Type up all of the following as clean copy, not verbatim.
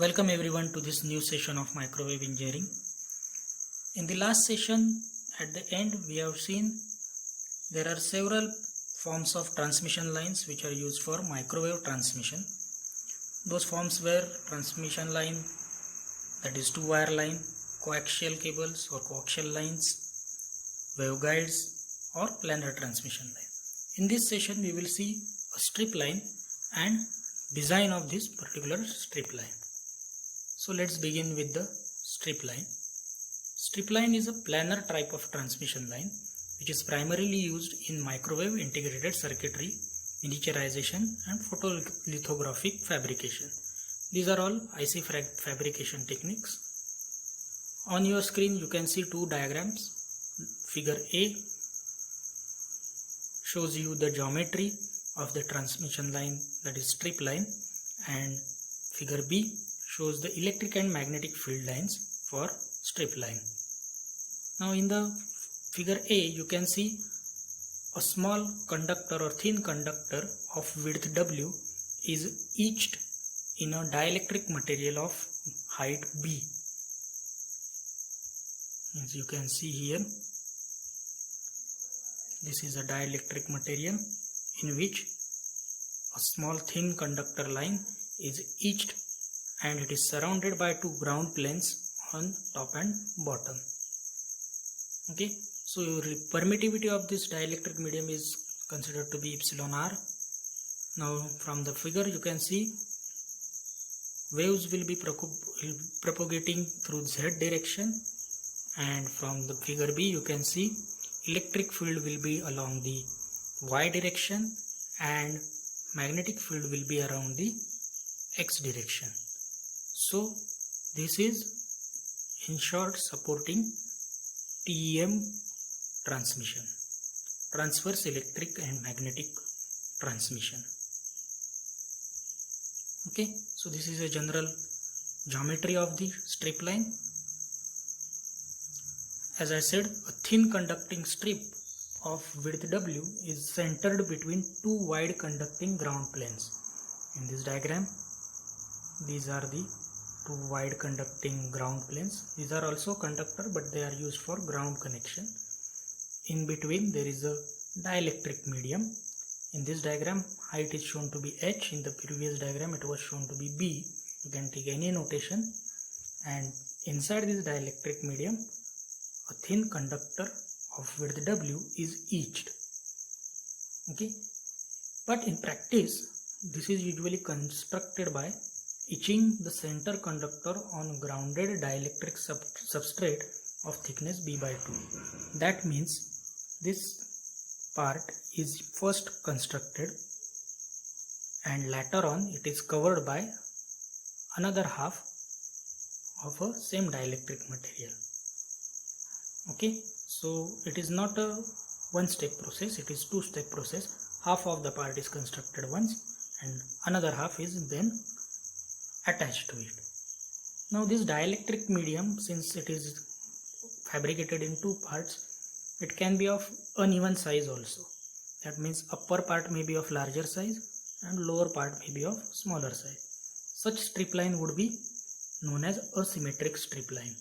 Welcome everyone to this new session of microwave engineering. In the last session, at the end, we have seen there are several forms of transmission lines which are used for microwave transmission. Those forms were transmission line, that is two-wire line, coaxial cables or coaxial lines, waveguides or planar transmission line. In this session, we will see a strip line and design of this particular strip line. So let's begin with the strip line. Strip line is a planar type of transmission line which is primarily used in microwave integrated circuitry, miniaturization and photolithographic fabrication. These are all IC fabrication techniques. On your screen you can see two diagrams. Figure A shows you the geometry of the transmission line, that is strip line, and figure B shows the electric and magnetic field lines for strip line. Now in the figure A you can see a small conductor or thin conductor of width W is etched in a dielectric material of height B. As you can see here, this is a dielectric material in which a small thin conductor line is etched and it is surrounded by two ground planes on top and bottom. Okay, so permittivity of this dielectric medium is considered to be epsilon r. Now from the figure you can see waves will be propagating through z direction, and from the figure B you can see electric field will be along the y direction and magnetic field will be around the x direction. So this is in short supporting TEM transmission, transverse electric and magnetic transmission. Okay, so this is a general geometry of the strip line. As I said, a thin conducting strip of width W is centered between two wide conducting ground planes. In this diagram, these are the two wide conducting ground planes. These are also conductor, but they are used for ground connection. In between there is a dielectric medium. In this diagram height is shown to be h. In the previous diagram it was shown to be b. You can take any notation, and inside this dielectric medium a thin conductor of width W is etched. Okay, but in practice this is usually constructed by etching the center conductor on grounded dielectric substrate of thickness b by 2. That means this part is first constructed and later on it is covered by another half of a same dielectric material. Okay, so it is not a one-step process, it is two-step process. Half of the part is constructed once and another half is then attached to it. Now this dielectric medium, since it is fabricated in two parts, it can be of uneven size also. That means upper part may be of larger size and lower part may be of smaller size. Such strip line would be known as asymmetric strip line.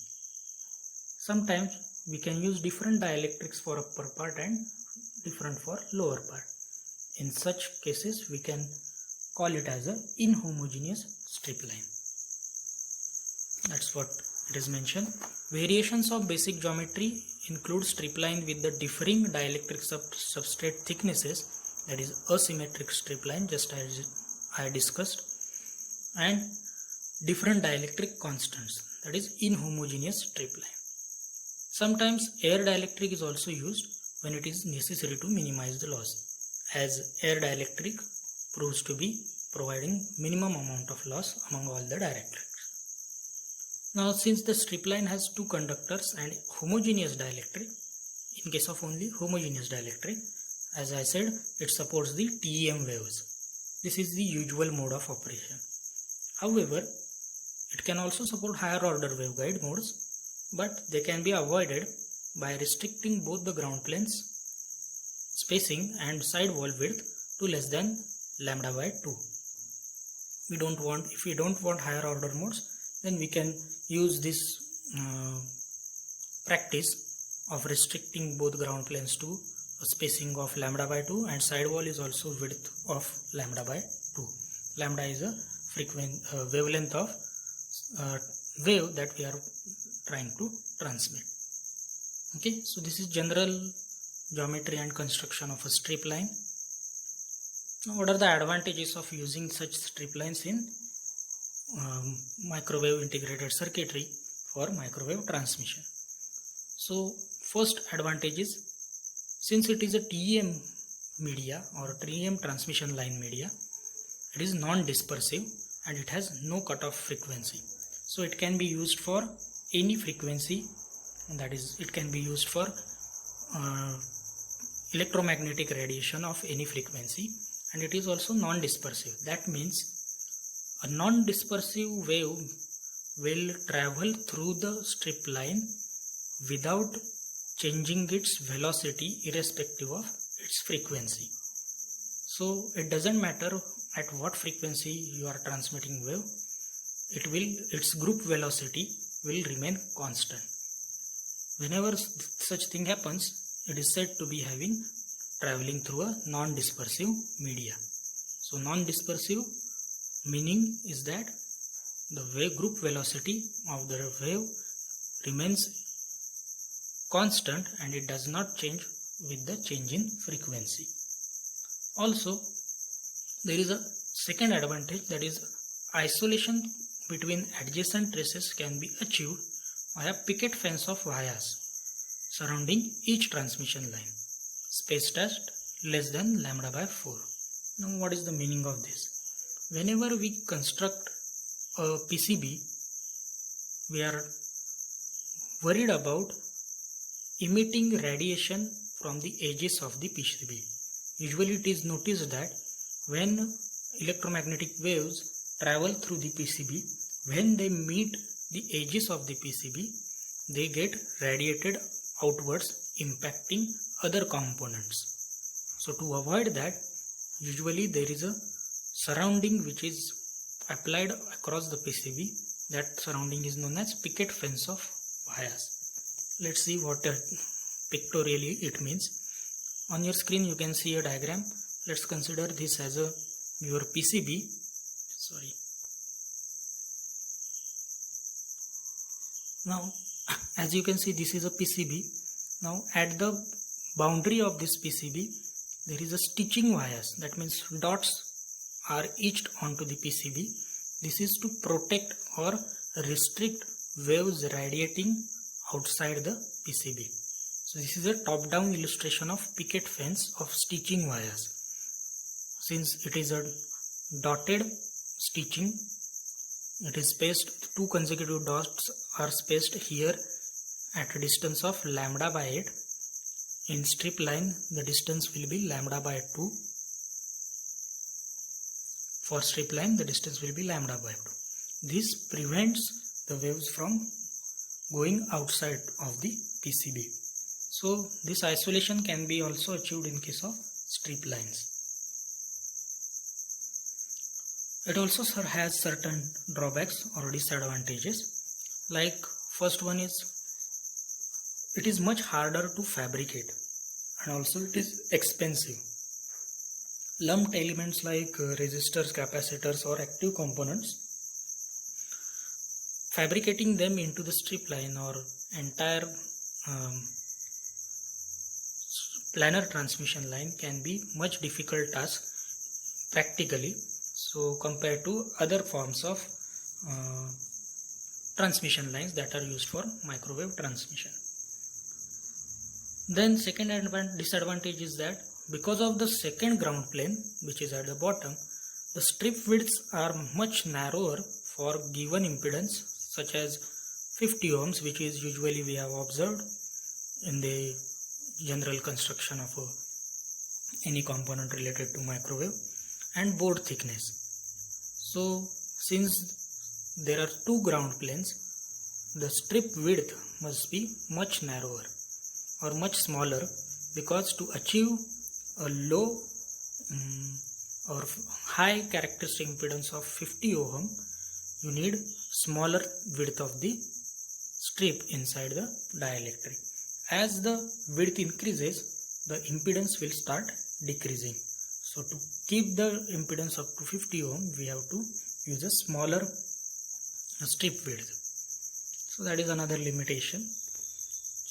Sometimes we can use different dielectrics for upper part and different for lower part. In such cases we can call it as an inhomogeneous strip line. That's what it is mentioned. Variations of basic geometry include strip line with the differing dielectric substrate thicknesses, that is asymmetric strip line, just as I discussed, and different dielectric constants, that is inhomogeneous strip line. Sometimes air dielectric is also used when it is necessary to minimize the loss, as air dielectric proves to be providing minimum amount of loss among all the dielectrics. Now since the strip line has two conductors and homogeneous dielectric, in case of only homogeneous dielectric, as I said, it supports the TEM waves. This is the usual mode of operation. However, it can also support higher order waveguide modes, but they can be avoided by restricting both the ground planes spacing and side wall width to less than lambda by 2. if we don't want higher order modes, then we can use this practice of restricting both ground planes to a spacing of lambda by 2, and side wall is also width of lambda by 2. Lambda is a wavelength of wave that we are trying to transmit. Okay, so this is general geometry and construction of a strip line. Now, what are the advantages of using such strip lines in microwave integrated circuitry for microwave transmission? So first advantage is, since it is a TEM media or TEM transmission line media, it is non-dispersive and it has no cutoff frequency. So it can be used for any frequency, that is, it can be used for electromagnetic radiation of any frequency, and it is also non-dispersive. That means a non-dispersive wave will travel through the strip line without changing its velocity irrespective of its frequency. So it doesn't matter at what frequency you are transmitting wave, its group velocity will remain constant. Whenever such thing happens, it is said to be traveling through a non-dispersive media. So non-dispersive meaning is that the wave group velocity of the wave remains constant and it does not change with the change in frequency. Also, there is a second advantage, that is, isolation between adjacent traces can be achieved via picket fence of vias surrounding each transmission line, spaced at less than lambda by 4. Now, what is the meaning of this? Whenever we construct a PCB, we are worried about emitting radiation from the edges of the PCB. Usually it is noticed that when electromagnetic waves travel through the PCB, when they meet the edges of the PCB, they get radiated outwards, impacting other components. So to avoid that, usually there is a surrounding which is applied across the PCB. That surrounding is known as picket fence of vias. Let's see what pictorially it means. On your screen you can see a diagram. Let's consider this as your PCB. Now, as you can see, this is a PCB. Now, at the boundary of this PCB, there is a stitching vias. That means dots are etched onto the PCB. This is to protect or restrict waves radiating outside the PCB. So this is a top-down illustration of picket fence of stitching vias. Since it is a dotted stitching, it is spaced, two consecutive dots are spaced here at a distance of lambda by 8. In strip line, the distance will be lambda by 2. For strip line, the distance will be lambda by 2. This prevents the waves from going outside of the PCB. So this isolation can be also achieved in case of strip lines. It also has certain drawbacks or disadvantages. Like, first one is, it is much harder to fabricate and also it is expensive. Lumped elements like resistors, capacitors or active components, fabricating them into the strip line or entire planar transmission line can be much difficult task practically, so compared to other forms of transmission lines that are used for microwave transmission. Then second disadvantage is that because of the second ground plane, which is at the bottom, the strip widths are much narrower for given impedance such as 50 ohms, which is usually we have observed in the general construction of any component related to microwave, and board thickness. So since there are two ground planes, the strip width must be much narrower or much smaller, because to achieve a or high characteristic impedance of 50 ohm, you need smaller width of the strip inside the dielectric. As the width increases, the impedance will start decreasing. So to keep the impedance up to 50 ohm, we have to use a smaller strip width. So that is another limitation.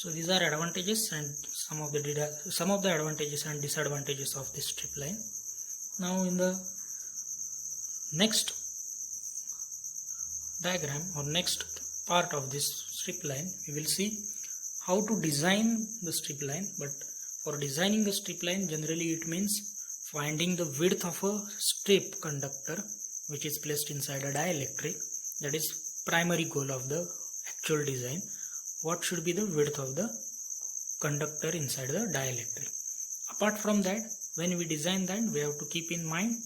So these are advantages and some of the advantages and disadvantages of this strip line. Now in the next diagram or next part of this strip line, we will see how to design the strip line. But for designing the strip line, generally it means finding the width of a strip conductor which is placed inside a dielectric. That is primary goal of the actual design. What should be the width of the conductor inside the dielectric? Apart from that, when we design that, we have to keep in mind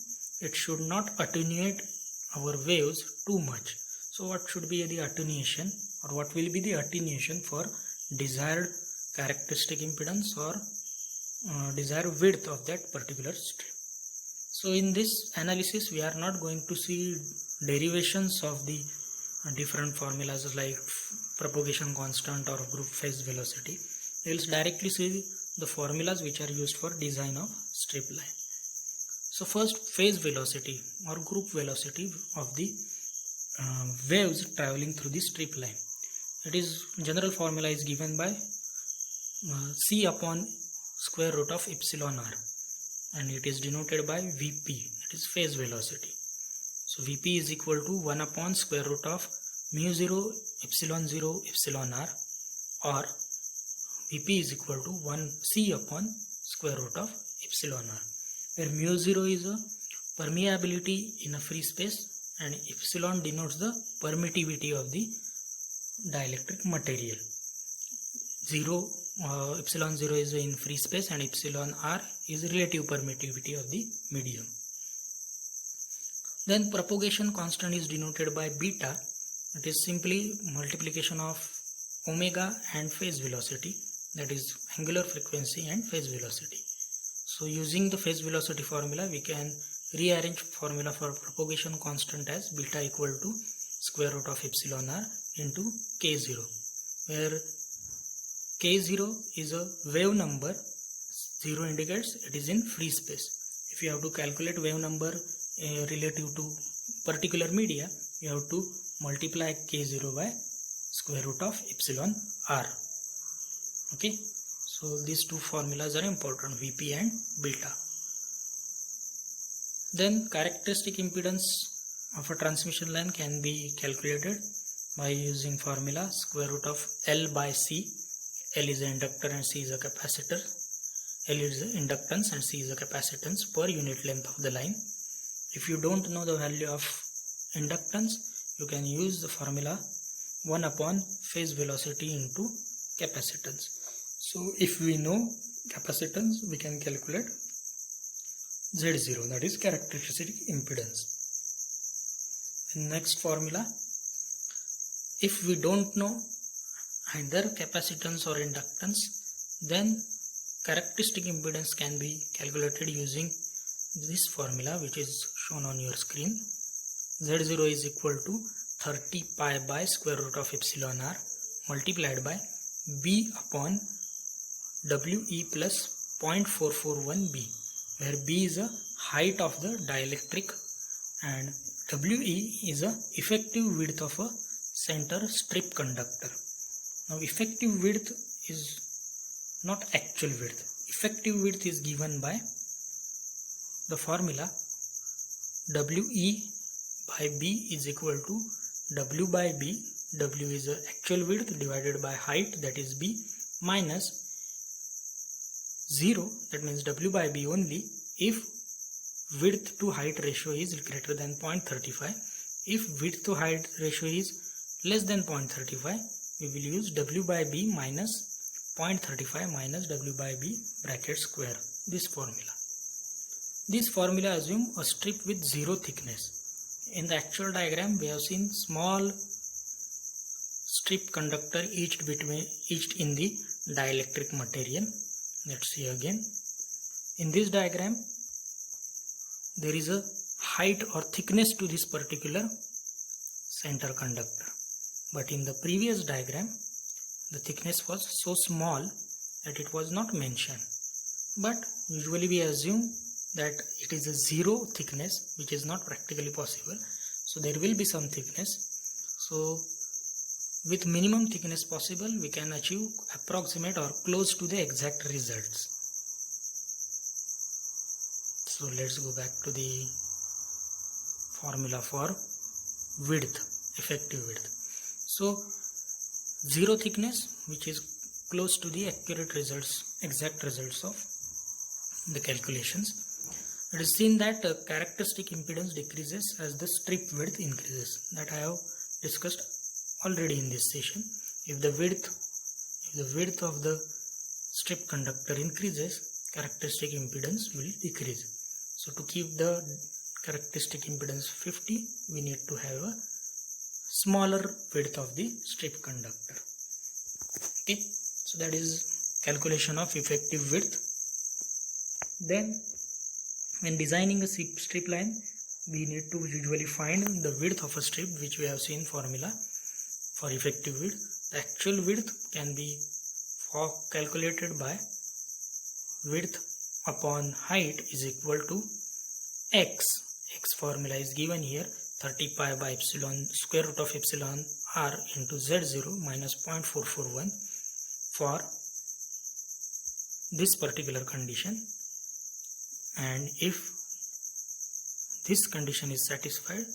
it should not attenuate our waves too much. So what should be the attenuation, or what will be the attenuation for desired characteristic impedance or desired width of that particular strip? So in this analysis, we are not going to see derivations of the different formulas like propagation constant or group phase velocity. We will directly see the formulas which are used for design of strip line. So first, phase velocity or group velocity of the waves traveling through the strip line. It is general formula is given by C upon square root of epsilon r, and it is denoted by Vp, that is phase velocity. So Vp is equal to 1 upon square root of mu 0 epsilon r, or Vp is equal to 1 C upon square root of epsilon r, where mu 0 is a permeability in a free space and epsilon denotes the permittivity of the dielectric material. Epsilon 0 is in free space and epsilon r is relative permittivity of the medium. Then propagation constant is denoted by beta. It is simply multiplication of omega and phase velocity, that is angular frequency and phase velocity. So using the phase velocity formula, we can rearrange formula for propagation constant as beta equal to square root of epsilon r into k0, where k0 is a wave number. 0 indicates it is in free space. If you have to calculate wave number relative to particular media, you have to multiply k0 by square root of epsilon r. Okay, so these two formulas are important, Vp and beta. Then characteristic impedance of a transmission line can be calculated by using formula square root of L by C. L is an inductor and C is a capacitor. L is the inductance and C is the capacitance per unit length of the line. If you don't know the value of inductance, you can use the formula 1 upon phase velocity into capacitance. So if we know capacitance, we can calculate Z0, that is characteristic impedance. In next formula, if we don't know either capacitance or inductance, then characteristic impedance can be calculated using this formula which is shown on your screen. Z0 is equal to 30 pi by square root of epsilon r multiplied by B upon We plus 0.441B, where B is the height of the dielectric and We is the effective width of a center strip conductor. Now effective width is not actual width. Effective width is given by the formula We by B is equal to W by B. W is the actual width divided by height, that is B, minus 0, that means W by B only, if width to height ratio is greater than 0.35. If width to height ratio is less than 0.35, we will use W by B minus 0.35 minus W by B bracket square, this formula. This formula assumes a strip with 0 thickness. In the actual diagram, we have seen small strip conductor etched in the dielectric material. Let's see again. In this diagram, there is a height or thickness to this particular center conductor. But in the previous diagram, the thickness was so small that it was not mentioned. But usually we assume that it is a zero thickness, which is not practically possible. So there will be some thickness. So with minimum thickness possible, we can achieve approximate or close to the exact results. So let's go back to the formula for width, effective width. So zero thickness, which is close to the accurate results, exact results of the calculations. It is seen that characteristic impedance decreases as the strip width increases. That I have discussed already in this session. If the width of the strip conductor increases, characteristic impedance will decrease. So to keep the characteristic impedance 50, we need to have a smaller width of the strip conductor. Okay, so that is calculation of effective width. Then when designing a strip line, we need to usually find the width of a strip, which we have seen formula for effective width. The actual width can be calculated by width upon height is equal to x. X formula is given here, 30 pi by epsilon square root of epsilon r into z0 minus 0.441 for this particular condition. And if this condition is satisfied,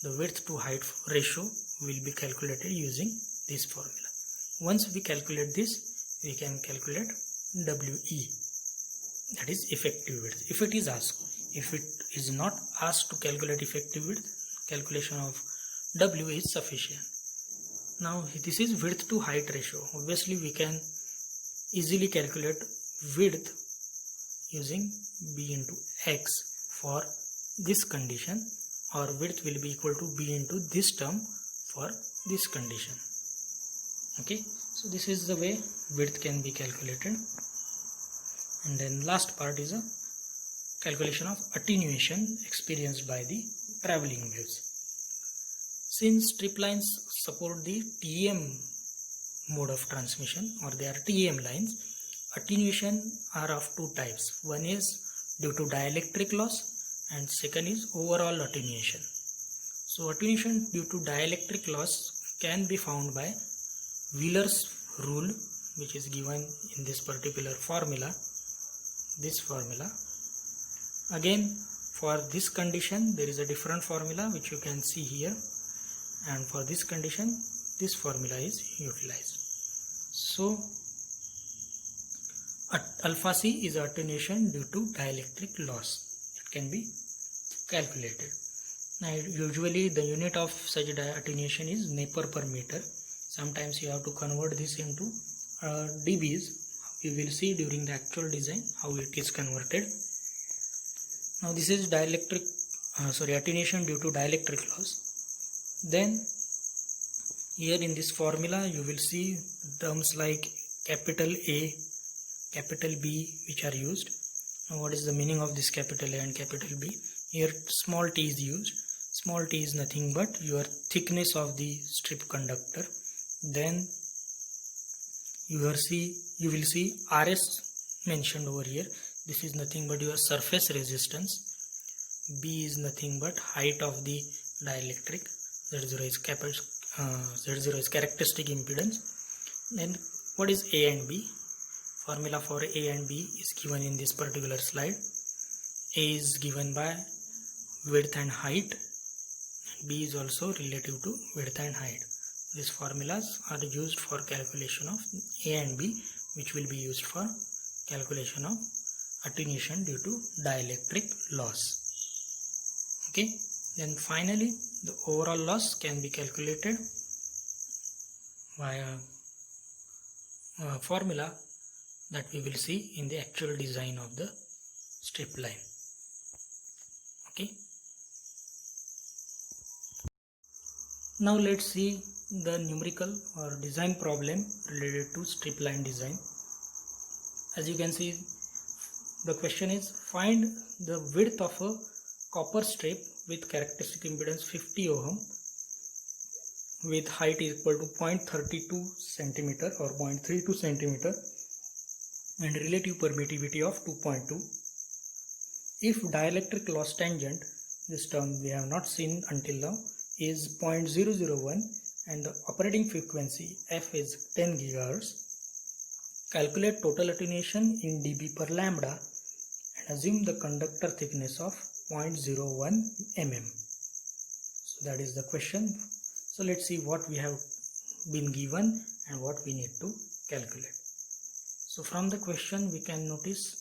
the width to height ratio will be calculated using this formula. Once we calculate this, we can calculate WE, that is effective width, if it is asked. If it is not asked to calculate effective width, calculation of W is sufficient. Now this is width to height ratio. Obviously we can easily calculate width using B into X for this condition, or width will be equal to B into this term for this condition. Okay, so this is the way width can be calculated. And then last part is a calculation of attenuation experienced by the traveling waves. Since strip lines support the TEM mode of transmission, or they are TEM lines, attenuation are of two types. One is due to dielectric loss and second is overall attenuation. So attenuation due to dielectric loss can be found by Wheeler's rule, which is given in this particular formula, this formula. Again, for this condition there is a different formula which you can see here, and for this condition this formula is utilized. So alpha C is attenuation due to dielectric loss. It can be calculated. Now usually the unit of such attenuation is Napier per meter. Sometimes you have to convert this into dBs. We will see during the actual design how it is converted. Now this is attenuation due to dielectric loss. Then here in this formula you will see terms like capital A, capital B which are used. Now what is the meaning of this capital A and capital B? Here small t is used. Small t is nothing but your thickness of the strip conductor. Then you will see RS mentioned over here. This is nothing but your surface resistance. B is nothing but height of the dielectric. Z0 is characteristic impedance. Then what is A and B? Formula for A and B is given in this particular slide. A is given by width and height. B is also relative to width and height. These formulas are used for calculation of A and B, which will be used for calculation of attenuation due to dielectric loss. Okay, then finally the overall loss can be calculated via a formula that we will see in the actual design of the strip line. Okay, now let's see the numerical or design problem related to strip line design. As you can see, the question is find the width of a copper strip with characteristic impedance 50 ohm with height equal to 0.32 centimeter or 0.32 centimeter and relative permittivity of 2.2. If dielectric loss tangent, this term we have not seen until now, is 0.001 and the operating frequency f is 10 GHz, calculate total attenuation in dB per lambda and assume the conductor thickness of 0.01 mm. So that is the question. So let's see what we have been given and what we need to calculate. So from the question we can notice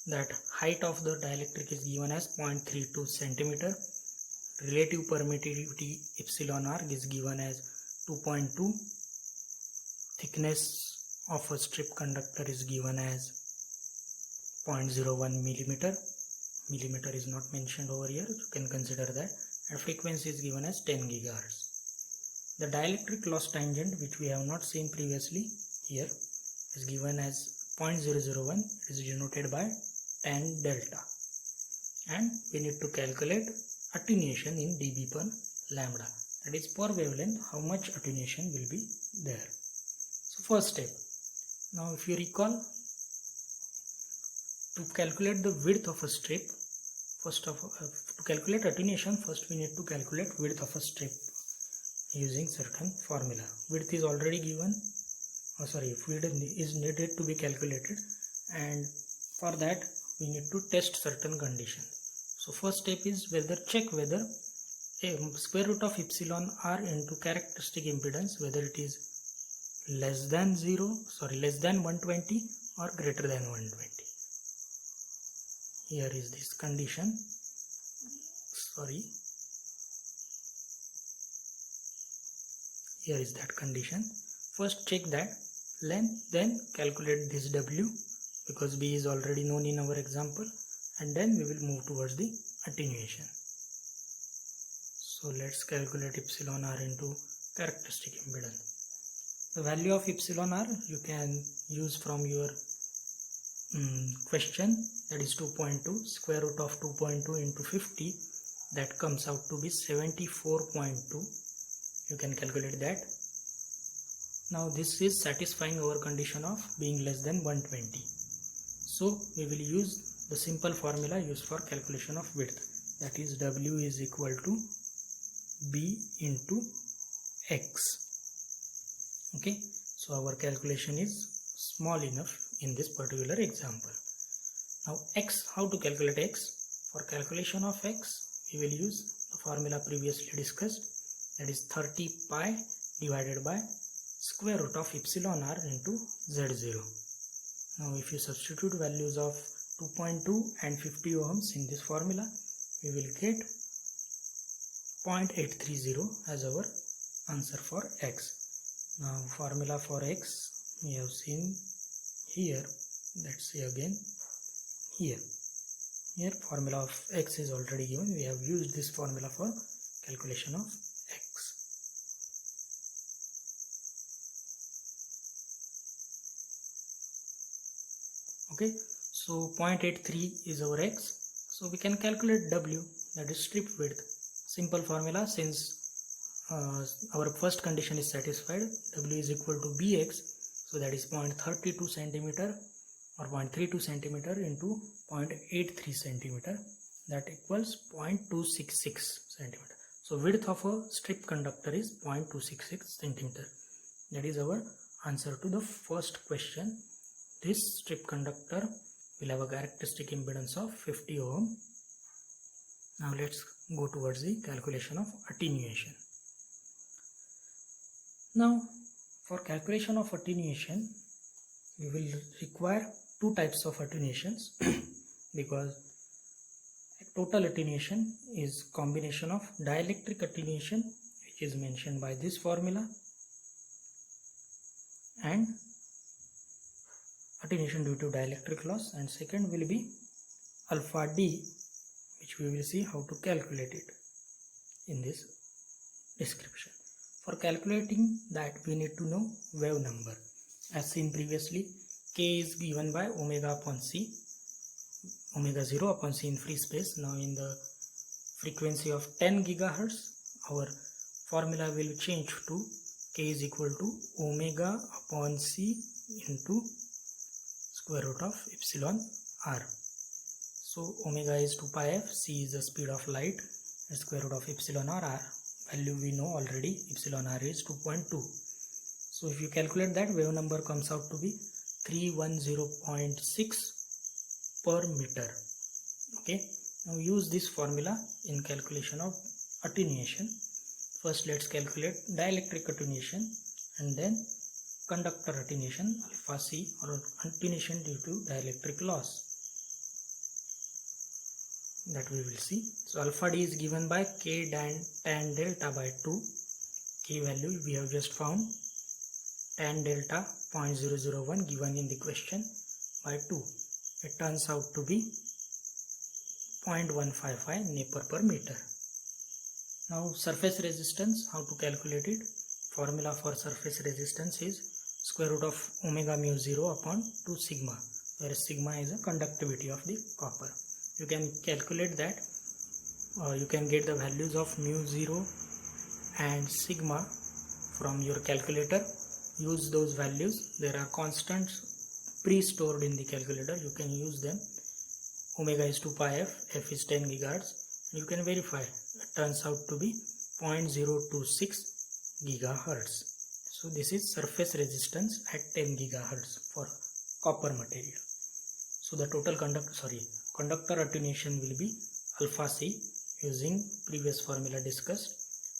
that height of the dielectric is given as 0.32 centimeter, relative permittivity epsilon r is given as 2.2, thickness of a strip conductor is given as 0.01 millimeter. Millimeter is not mentioned over here, you can consider that, and frequency is given as 10 GHz. The dielectric loss tangent, which we have not seen previously here, is given as 0.001, is denoted by tan delta, and we need to calculate attenuation in dB per lambda, that is per wavelength how much attenuation will be there. So first step, now if you recall, to calculate the width of a strip, to calculate attenuation, first we need to calculate width of a strip using certain formula. Width is already given, width is needed to be calculated, and for that we need to test certain conditions. So first step is check whether square root of epsilon r into characteristic impedance, whether it is less than 120 or greater than 120. Here is this condition, here is that condition. First check that length, then calculate this W, because B is already known in our example, and then we will move towards the attenuation. So let's calculate epsilon r into characteristic impedance. The value of epsilon r you can use from your question, that is 2.2. Square root of 2.2 into 50, that comes out to be 74.2. You can calculate that. Now this is satisfying our condition of being less than 120. So we will use the simple formula used for calculation of width, that is W is equal to B into X. Okay, so our calculation is small enough in this particular example. Now X, how to calculate X? For calculation of X, we will use the formula previously discussed, that is 30 pi divided by square root of epsilon r into Z0. Now if you substitute values of 2.2 and 50 ohms in this formula, we will get 0.830 as our answer for X. Now formula for X we have seen here. Let's see again here. Here formula of X is already given. We have used this formula for calculation of X. Okay, so 0.83 is our X. So we can calculate W, that is strip width. Simple formula, since our first condition is satisfied, W is equal to Bx, so that is 0.32 centimeter or 0.32 centimeter into 0.83 centimeter, that equals 0.266 centimeter. So width of a strip conductor is 0.266 centimeter. That is our answer to the first question. This strip conductor will have a characteristic impedance of 50 ohm. Now let's go towards the calculation of attenuation. Now for calculation of attenuation, we will require two types of attenuations because total attenuation is combination of dielectric attenuation, which is mentioned by this formula, and attenuation due to dielectric loss, and second will be alpha D, which we will see how to calculate it in this description. For calculating that, we need to know wave number. As seen previously, K is given by omega upon C, omega 0 upon C in free space. Now in the frequency of 10 gigahertz, our formula will change to k is equal to omega upon c into square root of epsilon r. So omega is 2 pi f, c is the speed of light, and square root of epsilon r, value we know already, epsilon r is 2.2. So if you calculate that, wave number comes out to be 310.6 per meter. Okay, now use this formula in calculation of attenuation. First let's calculate dielectric attenuation and then conductor attenuation alpha c, or attenuation due to dielectric loss, that we will see. So alpha d is given by k tan delta by 2. K value we have just found, tan delta 0.001 given in the question by 2. It turns out to be 0.155 Nepr per meter. Now surface resistance, how to calculate it? Formula for surface resistance is square root of omega mu 0 upon 2 sigma, where sigma is the conductivity of the copper. You can calculate that, you can get the values of mu 0 and sigma from your calculator. Use those values. There are constants pre-stored in the calculator. You can use them. Omega is 2 pi f, f is 10 gigahertz. You can verify. It turns out to be 0.026 gigahertz. So this is surface resistance at 10 gigahertz for copper material. So the total conductor attenuation will be alpha c, using previous formula discussed,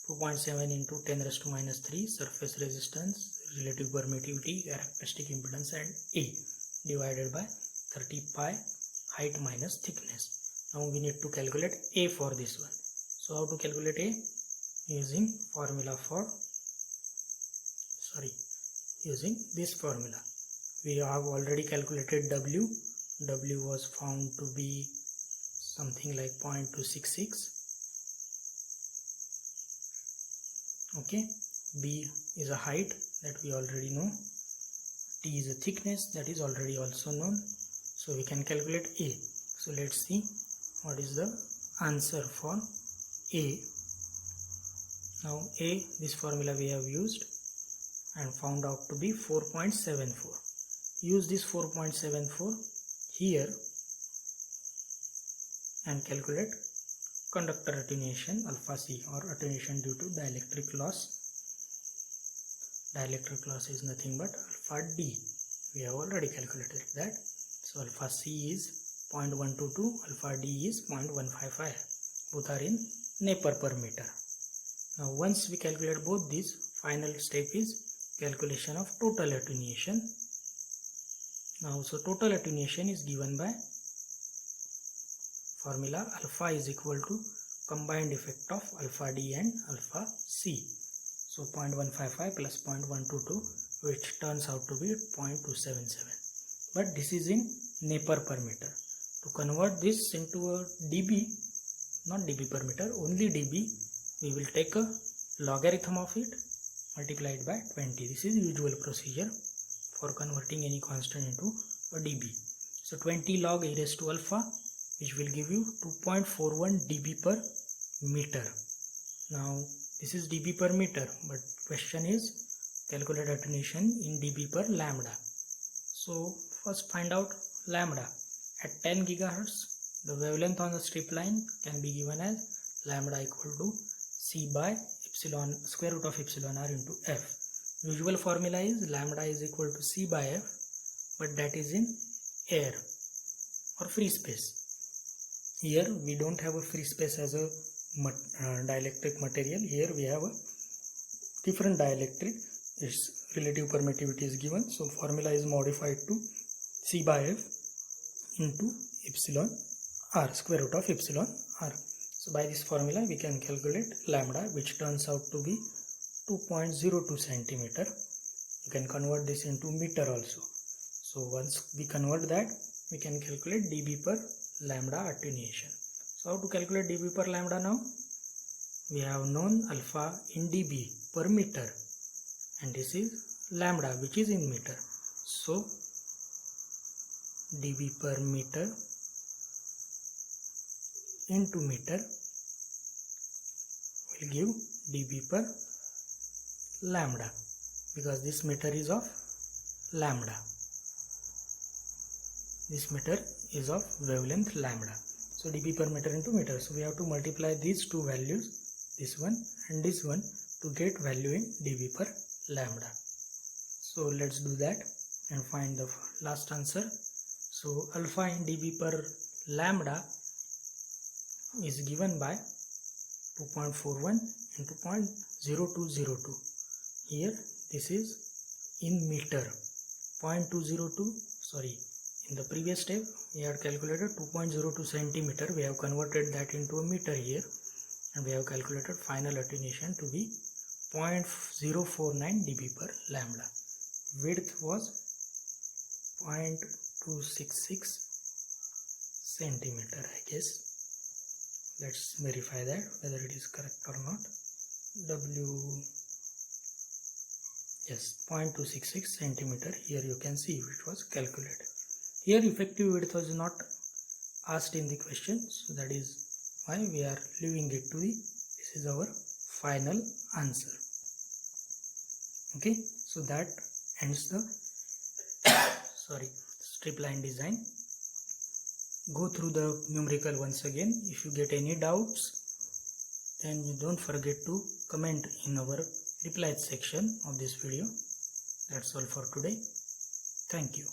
2.7 into 10 raised to minus 3 surface resistance, relative permittivity, characteristic impedance, and A divided by 30 pi height minus thickness. Now we need to calculate A for this one. So how to calculate A? Using this formula. We have already calculated W. W was found to be something like 0.266. Okay, B is a height, that we already know. T is a thickness, that is already also known. So we can calculate A. So let's see what is the answer for A. Now A, this formula we have used and found out to be 4.74. Use this 4.74 here and calculate conductor attenuation alpha c, or attenuation due to dielectric loss. Dielectric loss is nothing but alpha d. We have already calculated that. So alpha c is 0.122, alpha d is 0.155. Both are in Nepr per meter. Now once we calculate both these, final step is calculation of total attenuation. Now so total attenuation is given by formula alpha is equal to combined effect of alpha d and alpha c. So 0.155 plus 0.122, which turns out to be 0.277. But this is in Nepr per meter. To convert this into a dB, not dB per meter, only dB, we will take a logarithm of it multiplied by 20. This is usual procedure for converting any constant into a dB. So 20 log e raised to alpha, which will give you 2.41 dB per meter. Now this is dB per meter, but question is calculate attenuation in dB per lambda. So first find out lambda. At 10 gigahertz, the wavelength on the strip line can be given as lambda equal to c by epsilon square root of epsilon r into f. Usual formula is lambda is equal to c by f, but that is in air or free space. Here we don't have a free space as a dielectric material. Here we have a different dielectric. Its relative permittivity is given, so formula is modified to c by f into epsilon r, square root of epsilon r. So by this formula we can calculate lambda, which turns out to be 2.02 centimeter. You can convert this into meter also. So once we convert that, we can calculate dB per lambda attenuation. So how to calculate dB per lambda now? We have known alpha in dB per meter, and this is lambda, which is in meter. So dB per meter into meter will give dB per lambda, because this meter is of lambda. This meter is of wavelength lambda. So dB per meter into meter. So we have to multiply these two values, this one and this one, to get value in dB per lambda. So let's do that and find the last answer. So alpha in dB per lambda is given by 2.41 into 0.0202. Here this is in meter. 0.202, sorry, in the previous step we had calculated 2.02 centimeter. We have converted that into a meter here, and we have calculated final attenuation to be 0.049 dB per lambda. Width was 0.266 centimeter, I guess. Let's verify that whether it is correct or not. Yes, 0.266 centimeter. Here you can see it was calculated. Here effective width was not asked in the question, so that is why we are leaving it to this is our final answer. Okay, so that ends the strip line design. Go through the numerical once again. If you get any doubts, then you don't forget to comment in our reply section of this video. That's all for today. Thank you.